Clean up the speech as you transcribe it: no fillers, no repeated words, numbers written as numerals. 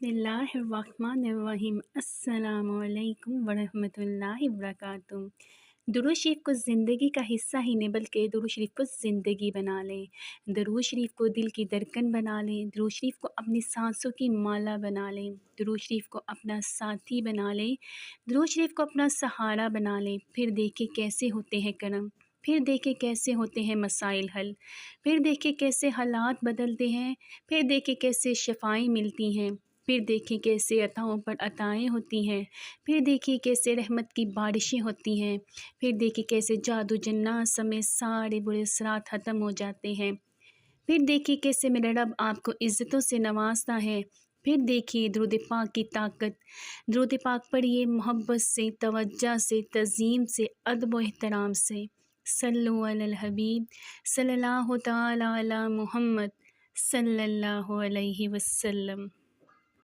بسم اللہ الرحمن الرحیم۔ السلام علیکم ورحمۃ اللہ وبرکاتہ۔ درود شریف کو زندگی کا حصہ ہی نہیں بلکہ درود شریف کو زندگی بنا لیں۔ درود شریف کو دل کی دھڑکن بنا لیں۔ درود شریف کو اپنی سانسوں کی مالا بنا لیں۔ درود شریف کو اپنا ساتھی بنا لیں۔ درود شریف کو اپنا سہارا بنا لیں۔ پھر دیکھیں کیسے ہوتے ہیں کرم، پھر دیکھیں کیسے ہوتے ہیں مسائل حل، پھر دیکھیں کیسے حالات بدلتے ہیں، پھر دیکھیں کیسے شفائیں ملتی ہیں، پھر دیکھیں کیسے عطاؤں پر عطائیں ہوتی ہیں، پھر دیکھیں کیسے رحمت کی بارشیں ہوتی ہیں، پھر دیکھیں کیسے جادو جنات سمیت سارے برے اثرات ختم ہو جاتے ہیں، پھر دیکھیں کیسے میرا رب آپ کو عزتوں سے نوازتا ہے، پھر دیکھیے درود پاک کی طاقت۔ درود پاک پڑھیے محبت سے، توجہ سے، تعظیم سے، ادب و احترام سے۔ صلو علی الحبیب صلی اللہ تعالی علی محمد صلی اللہ علیہ وسلم۔